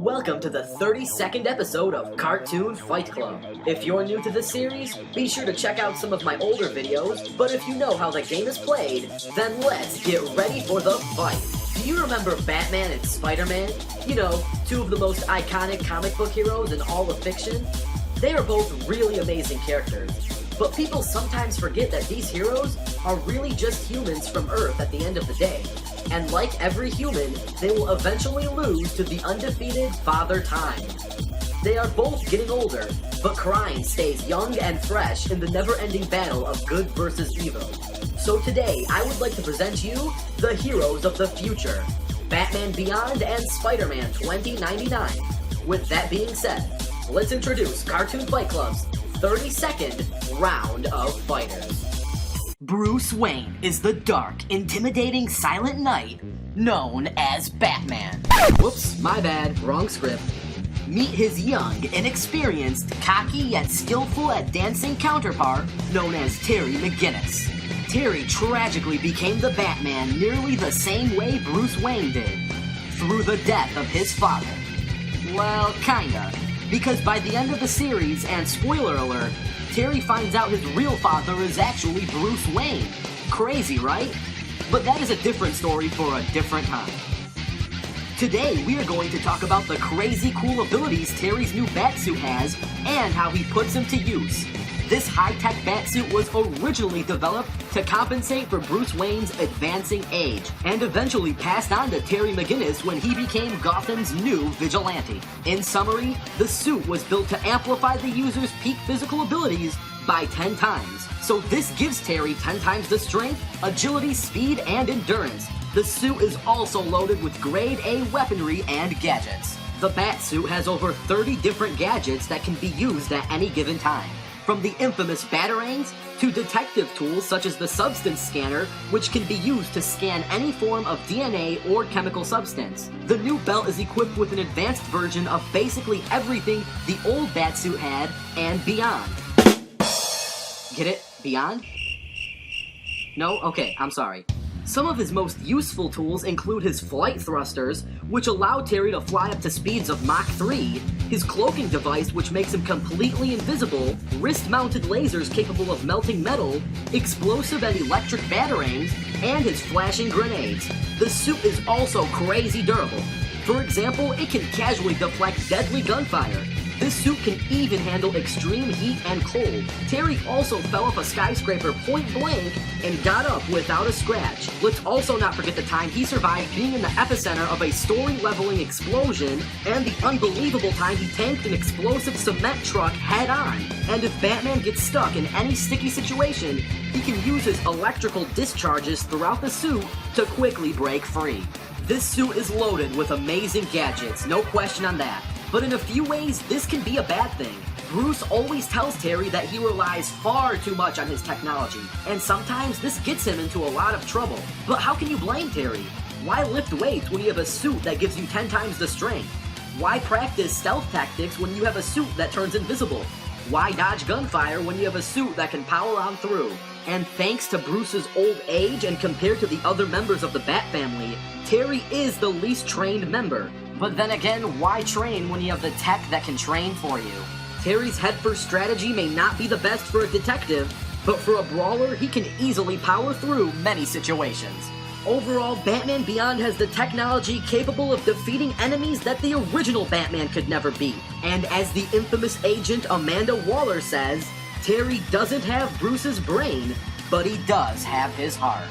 Welcome to the 32nd episode of Cartoon Fight Club. If you're new to the series, be sure to check out some of my older videos, but if you know how the game is played, then let's get ready for the fight. Do you remember Batman and Spider-Man? You know, two of the most iconic comic book heroes in all of fiction? They are both really amazing characters, but people sometimes forget that these heroes are really just humans from Earth at the end of the day. And like every human, they will eventually lose to the undefeated Father Time. They are both getting older, but crime stays young and fresh in the never-ending battle of good versus evil. So today, I would like to present you the heroes of the future, Batman Beyond and Spider-Man 2099. With that being said, let's introduce Cartoon Fight Club's 32nd round of fighters. Bruce Wayne is the dark, intimidating Silent Knight known as Batman. Whoops, my bad, wrong script. Meet his young, inexperienced, cocky yet skillful at dancing counterpart known as Terry McGinnis. Terry tragically became the Batman nearly the same way Bruce Wayne did, through the death of his father. Well, kinda, because by the end of the series, and spoiler alert, Terry finds out his real father is actually Bruce Wayne. Crazy, right? But that is a different story for a different time. Today, we are going to talk about the crazy cool abilities Terry's new Batsuit has and how he puts them to use. This high-tech Batsuit was originally developed to compensate for Bruce Wayne's advancing age, and eventually passed on to Terry McGinnis when he became Gotham's new vigilante. In summary, the suit was built to amplify the user's peak physical abilities by 10 times. So this gives Terry 10 times the strength, agility, speed, and endurance. The suit is also loaded with grade A weaponry and gadgets. The Batsuit has over 30 different gadgets that can be used at any given time. From the infamous Batarangs to detective tools such as the Substance Scanner, which can be used to scan any form of DNA or chemical substance. The new belt is equipped with an advanced version of basically everything the old Batsuit had and beyond. Get it? Beyond? No? Okay, I'm sorry. Some of his most useful tools include his flight thrusters, which allow Terry to fly up to speeds of Mach 3, his cloaking device, which makes him completely invisible, wrist-mounted lasers capable of melting metal, explosive and electric batarangs, and his flashing grenades. The suit is also crazy durable. For example, it can casually deflect deadly gunfire. This suit can even handle extreme heat and cold. Terry also fell off a skyscraper point blank and got up without a scratch. Let's also not forget the time he survived being in the epicenter of a story-leveling explosion, and the unbelievable time he tanked an explosive cement truck head-on. And if Batman gets stuck in any sticky situation, he can use his electrical discharges throughout the suit to quickly break free. This suit is loaded with amazing gadgets, no question on that. But in a few ways, this can be a bad thing. Bruce always tells Terry that he relies far too much on his technology, and sometimes this gets him into a lot of trouble. But how can you blame Terry? Why lift weights when you have a suit that gives you 10 times the strength? Why practice stealth tactics when you have a suit that turns invisible? Why dodge gunfire when you have a suit that can power on through? And thanks to Bruce's old age and compared to the other members of the Bat family, Terry is the least trained member. But then again, why train when you have the tech that can train for you? Terry's head-first strategy may not be the best for a detective, but for a brawler, he can easily power through many situations. Overall, Batman Beyond has the technology capable of defeating enemies that the original Batman could never beat. And as the infamous agent Amanda Waller says, Terry doesn't have Bruce's brain, but he does have his heart.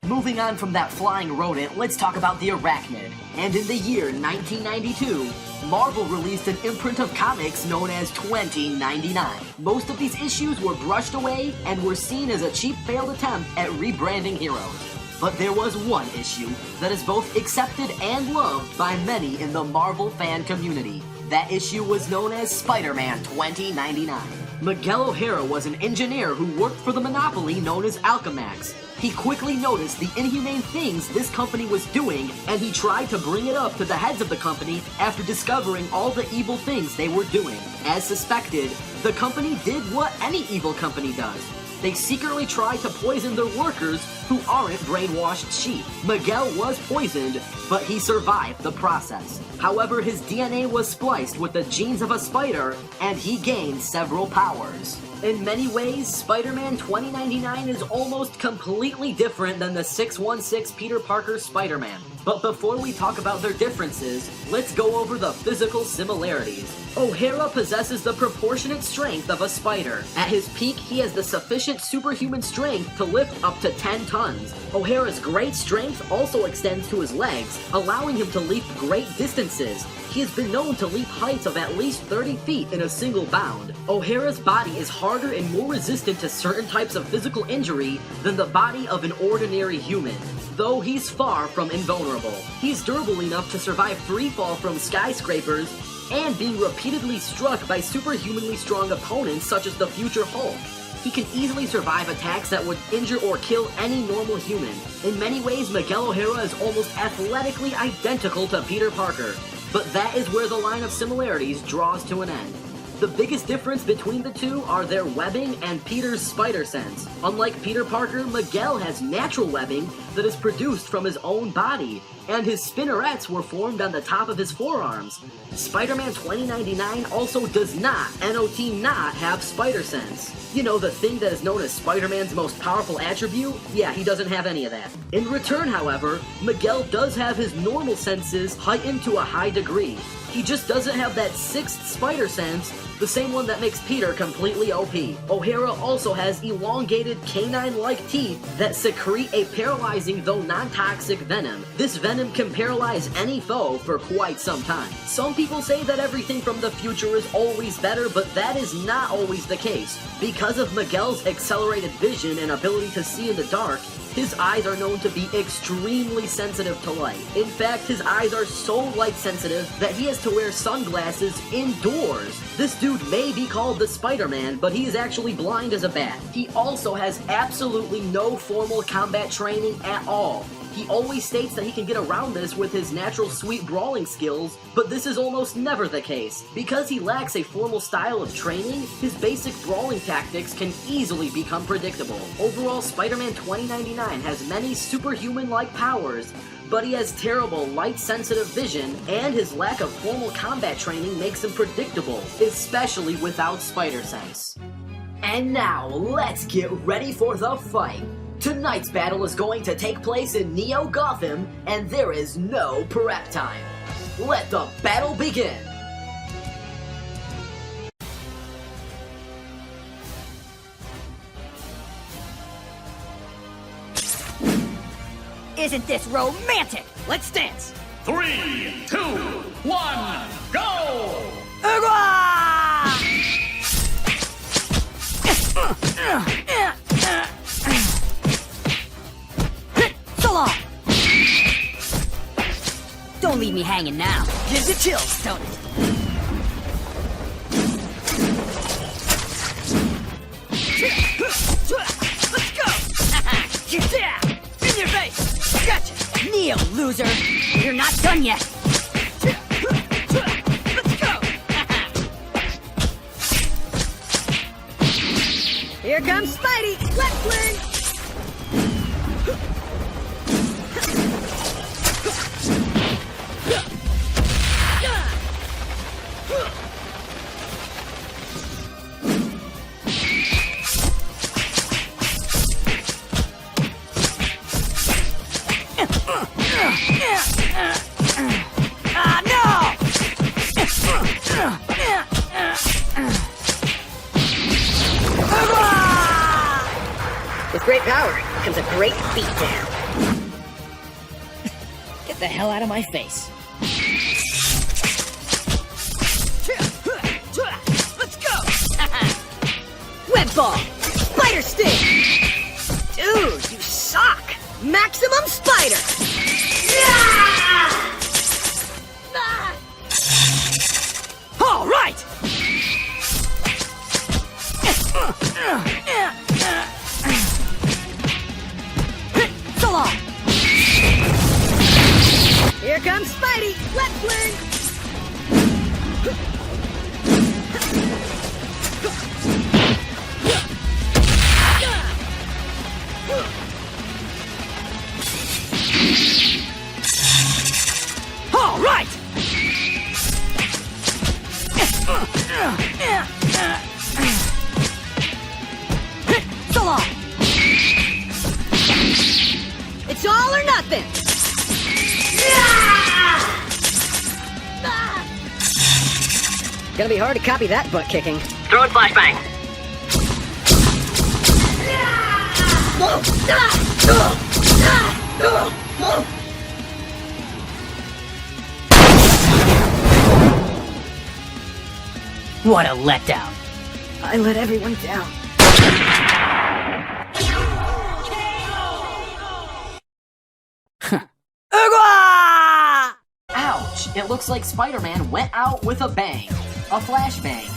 Moving on from that flying rodent, let's talk about the Arachnid. And in the year 1992, Marvel released an imprint of comics known as 2099. Most of these issues were brushed away and were seen as a cheap failed attempt at rebranding heroes. But there was one issue that is both accepted and loved by many in the Marvel fan community. That issue was known as Spider-Man 2099. Miguel O'Hara was an engineer who worked for the monopoly known as Alchemax. He quickly noticed the inhumane things this company was doing, and he tried to bring it up to the heads of the company after discovering all the evil things they were doing. As suspected, the company did what any evil company does. They secretly tried to poison their workers who aren't brainwashed sheep. Miguel was poisoned, but he survived the process. However, his DNA was spliced with the genes of a spider, and he gained several powers. In many ways, Spider-Man 2099 is almost completely different than the 616 Peter Parker Spider-Man. But before we talk about their differences, let's go over the physical similarities. O'Hara possesses the proportionate strength of a spider. At his peak, he has the sufficient superhuman strength to lift up to 10 tons. O'Hara's great strength also extends to his legs, allowing him to leap great distances. He has been known to leap heights of at least 30 feet in a single bound. O'Hara's body is harder and more resistant to certain types of physical injury than the body of an ordinary human, though he's far from invulnerable. He's durable enough to survive free fall from skyscrapers and being repeatedly struck by superhumanly strong opponents such as the future Hulk. He can easily survive attacks that would injure or kill any normal human. In many ways, Miguel O'Hara is almost athletically identical to Peter Parker, but that is where the line of similarities draws to an end. The biggest difference between the two are their webbing and Peter's spider sense. Unlike Peter Parker, Miguel has natural webbing that is produced from his own body, and his spinnerets were formed on the top of his forearms. Spider-Man 2099 also does not, not have spider sense. You know, the thing that is known as Spider-Man's most powerful attribute? Yeah, he doesn't have any of that. In return, however, Miguel does have his normal senses heightened to a high degree. He just doesn't have that sixth spider sense, the same one that makes Peter completely OP. O'Hara also has elongated canine-like teeth that secrete a paralyzing though non-toxic venom. This venom can paralyze any foe for quite some time. Some people say that everything from the future is always better, but that is not always the case. Because of Miguel's accelerated vision and ability to see in the dark, his eyes are known to be extremely sensitive to light. In fact, his eyes are so light sensitive that he has to wear sunglasses indoors. This dude may be called the Spider-Man, but he is actually blind as a bat. He also has absolutely no formal combat training at all. He always states that he can get around this with his natural sweet brawling skills, but this is almost never the case. Because he lacks a formal style of training, his basic brawling tactics can easily become predictable. Overall, Spider-Man 2099 has many superhuman-like powers, but he has terrible light-sensitive vision, and his lack of formal combat training makes him predictable, especially without spider sense. And now, let's get ready for the fight! Tonight's battle is going to take place in Neo Gotham, and there is no prep time. Let the battle begin! Isn't this romantic? Let's dance! 3, 2, 1, go! So long! Don't leave me hanging now. Gives you chills, don't it? Let's go! In your face! Gotcha! Neo, loser! You're not done yet! Let's go! Here comes Spidey! Let's play! With great power comes a great beatdown. Get the hell out of my face. Let's go! Web ball! Spider stick! Dude, you suck! Maximum spider! All right! So long! It's all or nothing! Gonna be hard to copy that butt kicking. Throw it flashbang. What a letdown. I let everyone down. Ouch! It looks like Spider-Man went out with a bang. A flashbang.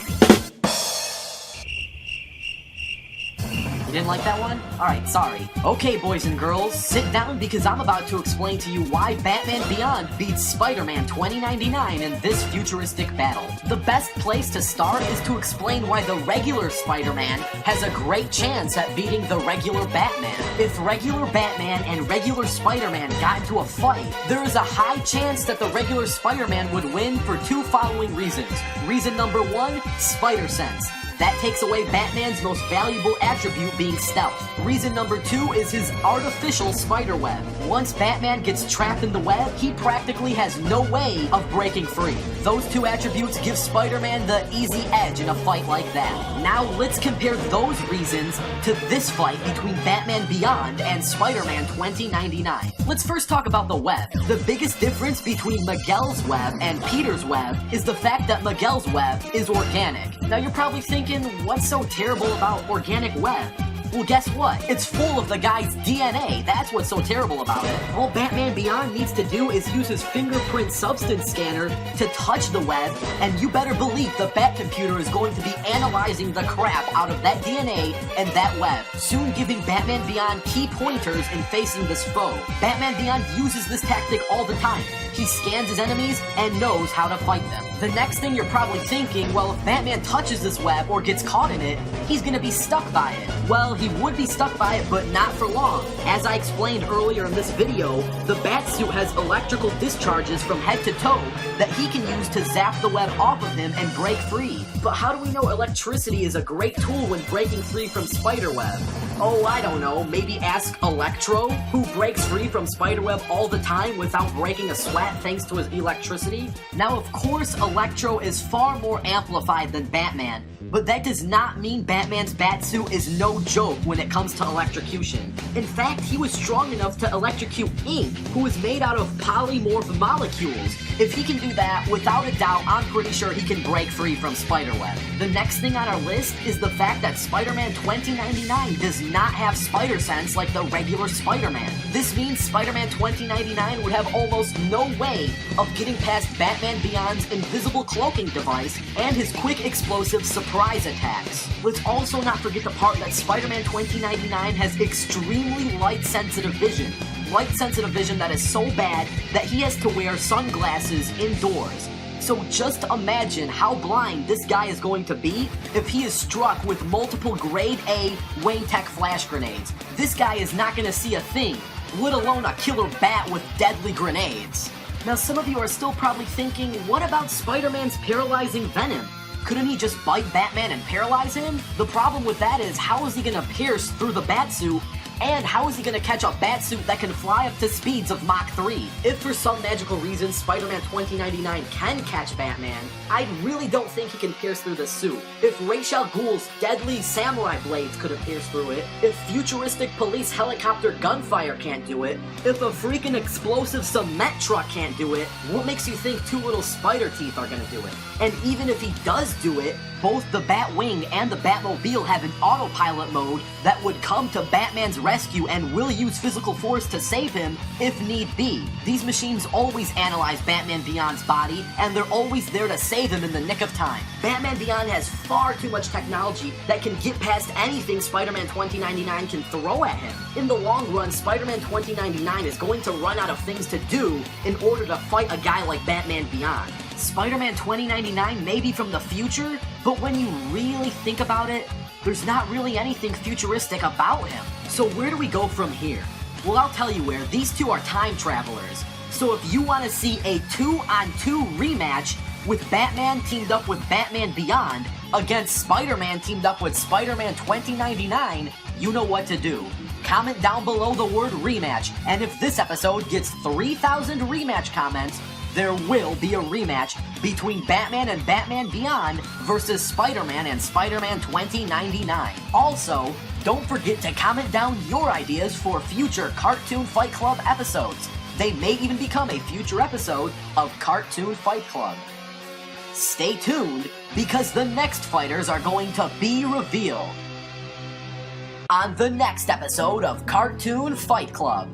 You didn't like that one? Alright, sorry. Okay, boys and girls, sit down because I'm about to explain to you why Batman Beyond beats Spider-Man 2099 in this futuristic battle. The best place to start is to explain why the regular Spider-Man has a great chance at beating the regular Batman. If regular Batman and regular Spider-Man got into a fight, there is a high chance that the regular Spider-Man would win for two following reasons. Reason number one, Spider Sense. That takes away Batman's most valuable attribute being stealth. Reason number two is his artificial spider web. Once Batman gets trapped in the web, he practically has no way of breaking free. Those two attributes give Spider-Man the easy edge in a fight like that. Now let's compare those reasons to this fight between Batman Beyond and Spider-Man 2099. Let's first talk about the web. The biggest difference between Miguel's web and Peter's web is the fact that Miguel's web is organic. Now you're probably thinking, what's so terrible about organic web? Well, guess what? It's full of the guy's DNA. That's what's so terrible about it. All Batman Beyond needs to do is use his fingerprint substance scanner to touch the web, and you better believe the Bat computer is going to be analyzing the crap out of that DNA and that web, soon giving Batman Beyond key pointers in facing this foe. Batman Beyond uses this tactic all the time. He scans his enemies and knows how to fight them. The next thing you're probably thinking, well, if Batman touches this web or gets caught in it, he's gonna be stuck by it. Well, he would be stuck by it, but not for long. As I explained earlier in this video, the Batsuit has electrical discharges from head to toe that he can use to zap the web off of him and break free. But how do we know electricity is a great tool when breaking free from Spiderweb? Oh, I don't know, maybe ask Electro, who breaks free from Spiderweb all the time without breaking a sweat thanks to his electricity? Now, of course, Electro is far more amplified than Batman, but that does not mean Batman's Batsuit is no joke when it comes to electrocution. In fact, he was strong enough to electrocute ink, who is made out of polymorph molecules. If he can do that, without a doubt, I'm pretty sure he can break free from Spiderweb. The next thing on our list is the fact that Spider-Man 2099 does not have spider sense like the regular Spider-Man. This means Spider-Man 2099 would have almost no way of getting past Batman Beyond's invisible cloaking device and his quick explosive surprise attacks. Let's also not forget the part that Spider-Man 2099 has extremely light-sensitive vision. Light-sensitive vision that is so bad that he has to wear sunglasses indoors. So just imagine how blind this guy is going to be if he is struck with multiple grade A Wayne Tech flash grenades. This guy is not going to see a thing, let alone a killer bat with deadly grenades. Now some of you are still probably thinking, what about Spider-Man's paralyzing venom? Couldn't he just bite Batman and paralyze him? The problem with that is, how is he gonna pierce through the Batsuit? And how is he gonna catch a Batsuit that can fly up to speeds of Mach 3? If for some magical reason Spider-Man 2099 can catch Batman, I really don't think he can pierce through the suit. If Ra's al Ghul's deadly samurai blades couldn't pierce through it, if futuristic police helicopter gunfire can't do it, if a freaking explosive cement truck can't do it, what makes you think two little spider teeth are gonna do it? And even if he does do it, both the Batwing and the Batmobile have an autopilot mode that would come to Batman's rescue and will use physical force to save him if need be. These machines always analyze Batman Beyond's body, and they're always there to save him in the nick of time. Batman Beyond has far too much technology that can get past anything Spider-Man 2099 can throw at him. In the long run, Spider-Man 2099 is going to run out of things to do in order to fight a guy like Batman Beyond. Spider-Man 2099 may be from the future, but when you really think about it, there's not really anything futuristic about him. So where do we go from here? Well, I'll tell you where. These two are time travelers. So if you want to see a 2-on-2 rematch with Batman teamed up with Batman Beyond against Spider-Man teamed up with Spider-Man 2099, you know what to do. Comment down below the word rematch, and if this episode gets 3,000 rematch comments, there will be a rematch between Batman and Batman Beyond versus Spider-Man and Spider-Man 2099. Also, don't forget to comment down your ideas for future Cartoon Fight Club episodes. They may even become a future episode of Cartoon Fight Club. Stay tuned, because the next fighters are going to be revealed on the next episode of Cartoon Fight Club.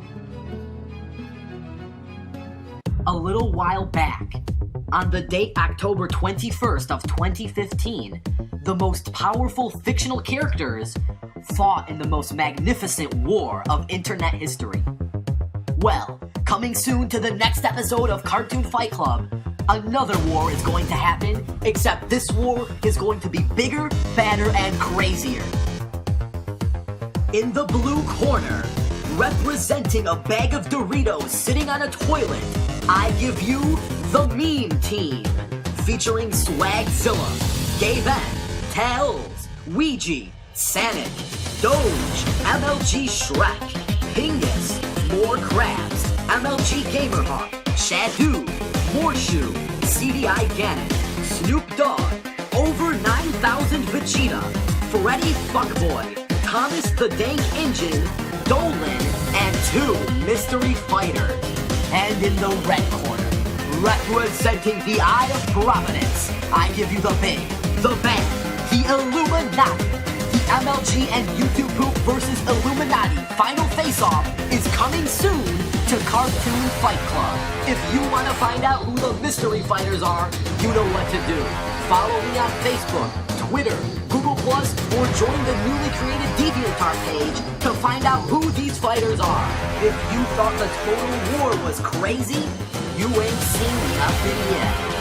A little while back, on the date October 21st of 2015, the most powerful fictional characters fought in the most magnificent war of internet history. Well, coming soon to the next episode of Cartoon Fight Club, another war is going to happen, except this war is going to be bigger, badder, and crazier. In the blue corner, representing a bag of Doritos sitting on a toilet, I give you the Meme Team, featuring Swagzilla, Gabe N, Tails, Ouija, Sanic, Doge, MLG Shrek, Pingus, More Crabs, MLG Gamerhawk, Shadoo, Morshu, CDI Ganon, Snoop Dogg, over 9,000 Vegeta, Freddy Fuckboy, Thomas the Dank Engine, Dolan, and 2 Mystery Fighters. And in the red corner, representing the Eye of Providence, I give you the big, the bad, the Illuminati. The MLG and YouTube Poop versus Illuminati Final Face-Off is coming soon to Cartoon Fight Club. If you want to find out who the mystery fighters are, you know what to do. Follow me on Facebook, Twitter, Google+, or join the newly created DeviantArt page to find out who these fighters are. If you thought the Total War was crazy, you ain't seen nothing yet.